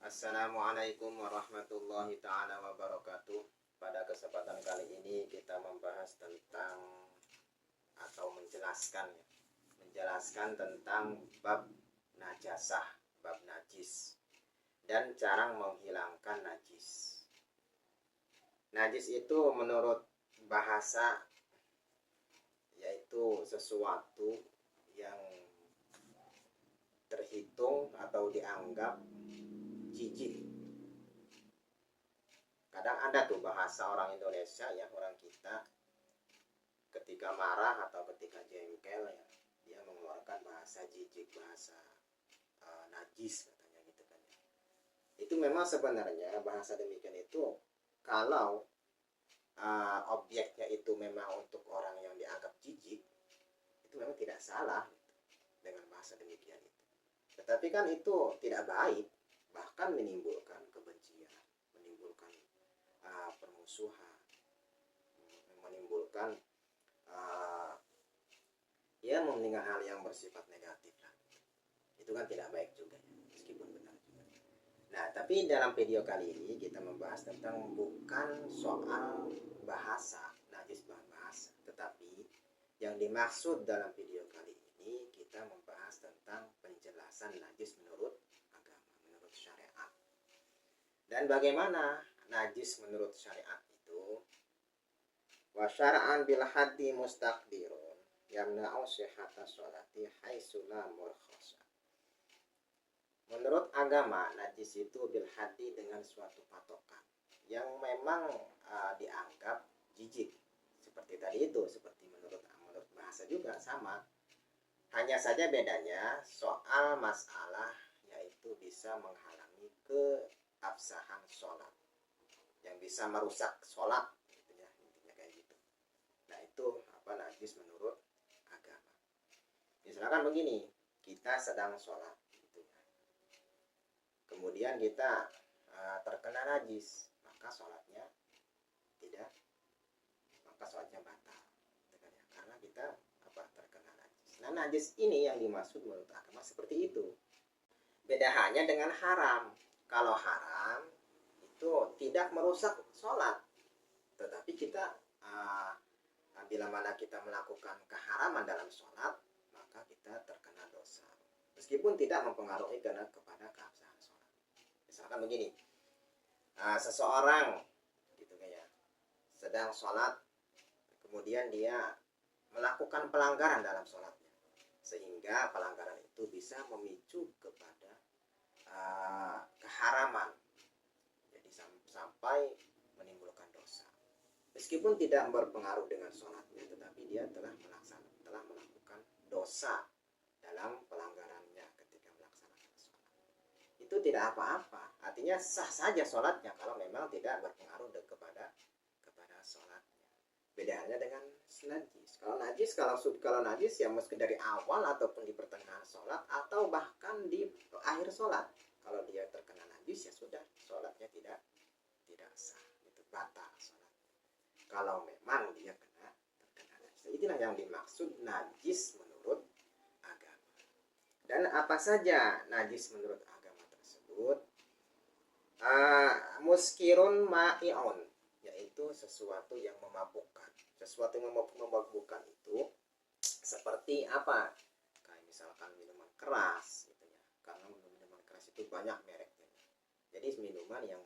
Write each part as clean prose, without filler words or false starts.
Assalamualaikum warahmatullahi ta'ala wabarakatuh. Pada kesempatan kali ini kita membahas tentang atau menjelaskan tentang bab najasah, bab najis dan cara menghilangkan najis. Najis itu menurut bahasa yaitu sesuatu yang terhitung atau dianggap jijik. Kadang ada tuh bahasa orang Indonesia ya, orang kita ketika marah atau ketika jengkel ya, dia mengeluarkan bahasa jijik, bahasa najis katanya gitu kan ya. Itu memang sebenarnya bahasa demikian itu kalau objeknya itu memang untuk orang yang dianggap jijik, itu memang tidak salah gitu, dengan bahasa demikian itu. Tetapi kan itu tidak baik, bahkan menimbulkan kebencian, menimbulkan permusuhan, menimbulkan ya mendengar hal yang bersifat negatif lah. Itu kan tidak baik juga ya, meskipun benar juga. Nah, tapi dalam video kali ini kita membahas tentang bukan soal bahasa, najis bahasa, tetapi yang dimaksud dalam video kali ini kita membahas tentang penjelasan najis menurut agama, menurut syariat. Dan bagaimana najis menurut syariat itu? Wa syara'an bil haddi mustaqdirun yamna'u sihhata sholati haitsu la murkhasa. Menurut agama, najis itu bil haddi dengan suatu patokan yang memang dianggap jijik. Seperti tadi itu, seperti menurut bahasa juga sama. Hanya saja bedanya soal masalah yaitu bisa menghalangi keabsahan sholat, yang bisa merusak sholat gitu ya, intinya kayak gitu. Nah itu najis menurut agama. Misalkan begini, kita sedang sholat gitu ya, kemudian kita terkena najis, maka sholatnya batal gitu kan ya, karena kita terkena najis. Nah najis ini yang dimaksud menurut agama seperti itu. Beda hanya dengan haram. Kalau haram itu tidak merusak sholat, tetapi kita bila mana kita melakukan keharaman dalam sholat, maka kita terkena dosa, meskipun tidak mempengaruhi kepada keabsahan sholat. Misalkan begini, seseorang gitu ya, sedang sholat, kemudian dia melakukan pelanggaran dalam sholatnya, sehingga pelanggaran itu bisa memicu kepada keharaman, jadi sampai menimbulkan dosa, meskipun tidak berpengaruh dengan sholatnya, tetapi dia telah melakukan dosa dalam pelanggarannya ketika melaksanakan sholat. Itu tidak apa-apa, artinya sah saja sholatnya kalau memang tidak berpengaruh kepada sholatnya. Bedanya dengan najis. Kalau najis ya meski dari awal ataupun di pertengahan sholat atau bahkan di akhir sholat, kalau dia terkena najis ya sudah, sholatnya tidak sah, itu batal sholatnya. Kalau memang dia terkena najis, itulah yang dimaksud najis menurut agama. Dan apa saja najis menurut agama tersebut? Muskirun ma'i'un, yaitu sesuatu yang memabukkan. Sesuatu yang memabukkan itu seperti apa? Kayak misalkan minuman keras gitu ya. Karena minuman keras itu banyak mereknya. Jadi minuman yang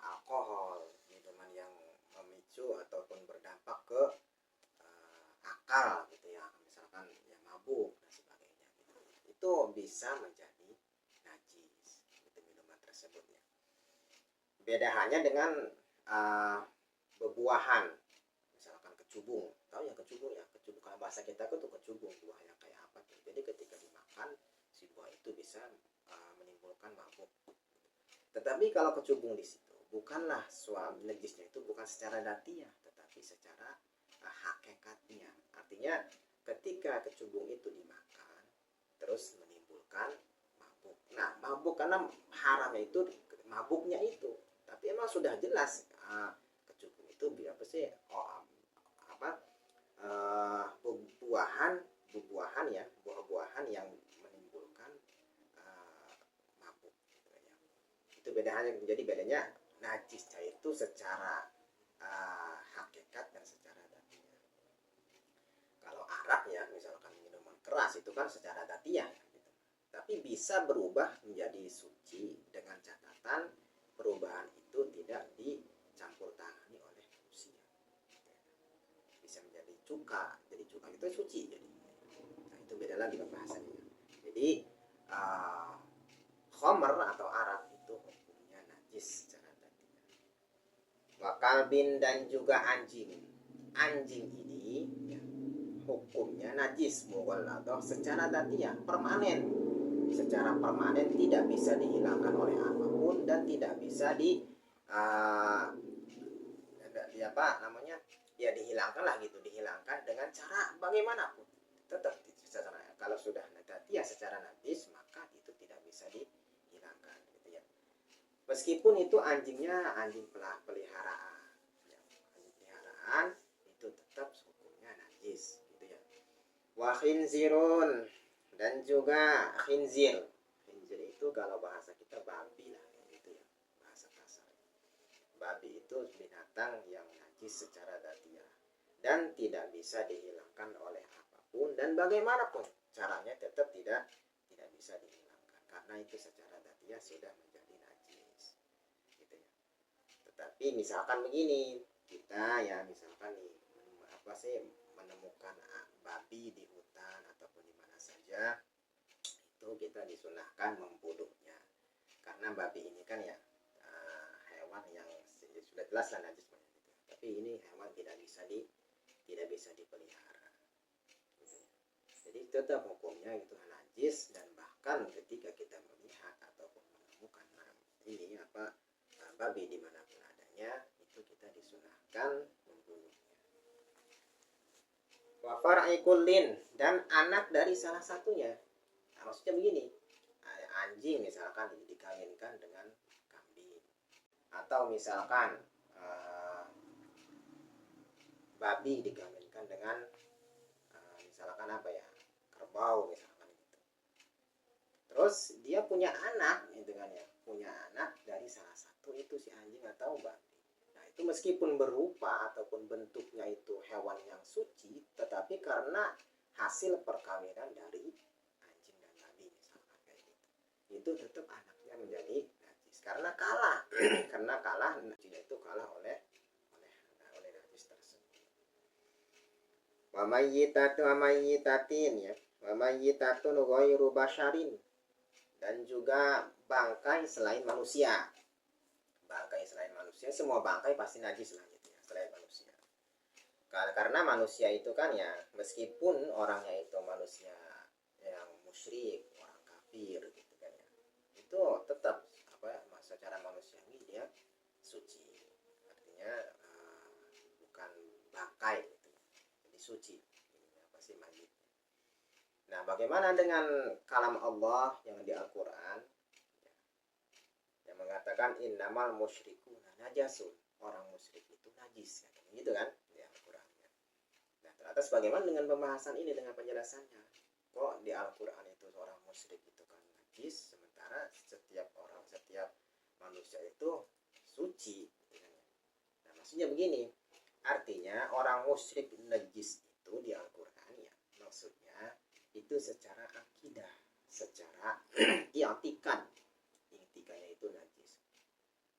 alkohol, minuman yang memicu ataupun berdampak ke akal gitu ya. Misalkan ya mabuk dan sebagainya gitu. Itu bisa menjadi najis gitu, minuman tersebut ya. Beda hanya dengan bebuahan, misalkan kecubung. Tahu ya kecubung ya? Kecubung kalau bahasa kita itu kecubung, buah yang kayak apa tuh. Jadi ketika dimakan si buah itu bisa menimbulkan mabuk. Tetapi kalau kecubung di situ bukanlah najisnya itu bukan secara datiah, tetapi secara hakikatnya. Artinya ketika kecubung itu dimakan terus menimbulkan mabuk. Nah, mabuk karena haramnya itu mabuknya itu. Tapi emang sudah jelas kecubung itu apa sih? Buah-buahan yang menimbulkan mabuk gitu ya. jadi bedanya najisnya itu secara hakikat dan secara datiah. Kalau arak ya misalkan minuman keras itu kan secara datiah gitu. Tapi bisa berubah menjadi suci dengan catatan perubahan itu tidak dicampur tangani oleh manusia. Bisa menjadi cuka, jadi cuka itu suci jadi. Nah, itu beda lagi pembahasannya. Jadi khamr atau arak itu hukumnya najis secara datiah. Wa kalbin dan juga anjing. Anjing ini ya, hukumnya najis mughalladhah secara datiah, permanen. Secara permanen tidak bisa dihilangkan oleh apapun dan tidak bisa dihilangkan lah gitu, dihilangkan dengan cara bagaimanapun. Tetap secara, kalau sudah datiah secara najis maka itu tidak bisa dihilangkan gitu ya. Meskipun itu anjingnya anjing peliharaan, ya, anjing peliharaan itu tetap hukumnya najis gitu ya. Wa khinzirun dan juga khinzir. Khinzir itu kalau bahasa kita babi lah gitu ya, bahasa kasar. Babi itu binatang yang najis secara datiah dan tidak bisa dihilangkan oleh apapun dan bagaimanapun caranya tetap tidak bisa dihilangkan karena itu secara datiah sudah menjadi najis gitu ya. Tetapi misalkan begini, kita ya misalkan nih menemukan babi di hutan ataupun di mana saja, itu kita disunahkan membunuhnya karena babi ini kan ya hewan yang sudah jelas lah najis gitu. Tapi ini hewan tidak bisa dipelihara gitu. Jadi tetap hukumnya itu najis dan bahkan ketika kita melihat ataupun menemukan babi dimanapun adanya itu kita disunahkan membunuhnya. Wa far'i kullin dan anak dari salah satunya. Nah, maksudnya begini, anjing misalkan dikawinkan dengan kambing atau misalkan babi dikawinkan dengan misalkan kerbau misalkan gitu. Terus dia punya anak gitu kan ya, punya anak dari salah satu itu si anjing atau babi. Nah itu meskipun berupa ataupun bentuknya itu hewan yang suci, tetapi karena hasil perkawinan dari anjing dan babi misalkan kayak gitu, itu tetap anaknya menjadi najis karena kalah najisnya itu kalah oleh najis tersebut. Wa mayyitatin ya, wa mayyitatun ghairu basyarin dan juga bangkai selain manusia. Bangkai selain manusia, semua bangkai pasti najis lah gitu ya, selain manusia. Karena manusia itu kan ya, meskipun orangnya itu manusia yang musyrik, orang kafir gitu kan ya, itu tetap secara manusiawi dia suci. Artinya bukan bangkai gitu. Jadi suci. Ini pasti mayit. Nah, bagaimana dengan kalam Allah yang di Al-Qur'an yang mengatakan innamal musyrikuna najasun, orang musyrik itu najis gitu kan di Al-Qur'an. Nah, terus bagaimana dengan pembahasan ini dengan penjelasannya? Kok di Al-Qur'an itu orang musyrik itu kan najis sementara setiap manusia itu suci gitu kan. Nah, maksudnya begini, artinya orang musyrik najis itu di Al-Qur'an ya, maksudnya itu secara akidah, secara i'tikadnya itu najis.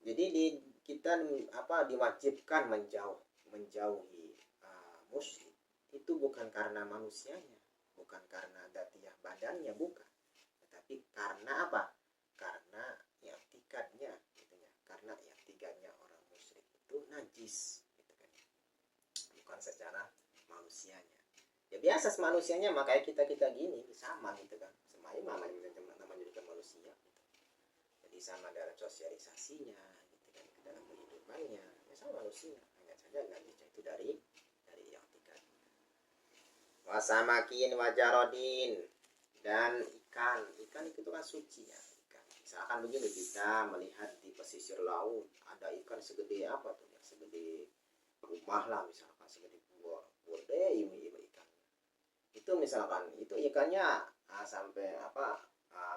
Jadi kita diwajibkan menjauhi musyrik itu bukan karena manusianya, bukan karena datiah badannya, bukan, tetapi karena apa? Karena i'tikadnya gitu ya. Karena i'tikadnya orang musyrik itu najis gitu kan. Bukan secara manusianya. Ya biasa manusianya makanya kita gini sama gitu kan. Semuanya namanya juga manusia gitu. Jadi sama dalam sosialisasinya gitu kan, dalam kehidupannya ya sama manusia. Hanya saja najisnya itu dari i'tikad. Wasamakin wajarodin dan ikan itu kan suci ya. Misalkan begini, kita melihat di pesisir laut ada ikan segede apa tuh ya, segede rumah lah misalkan, segede gede ikan itu misalkan, itu ikannya sampai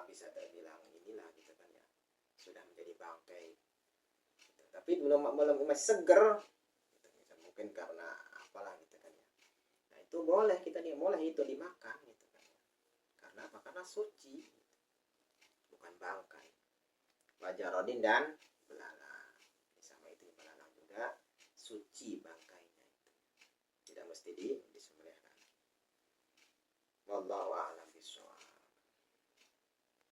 bisa terbilang inilah gitu kan ya, sudah menjadi bangkai gitu. Tapi belum masih seger gitu. Mungkin karena apalah gitu kan ya. Nah itu boleh boleh itu dimakan gitu kan ya. Karena apa? Karena suci gitu. Bukan bangkai. Wajarodin dan belalang sama itu, belalang juga suci bangkainya itu, tidak mesti disembelihkan. Wallahu a'lam.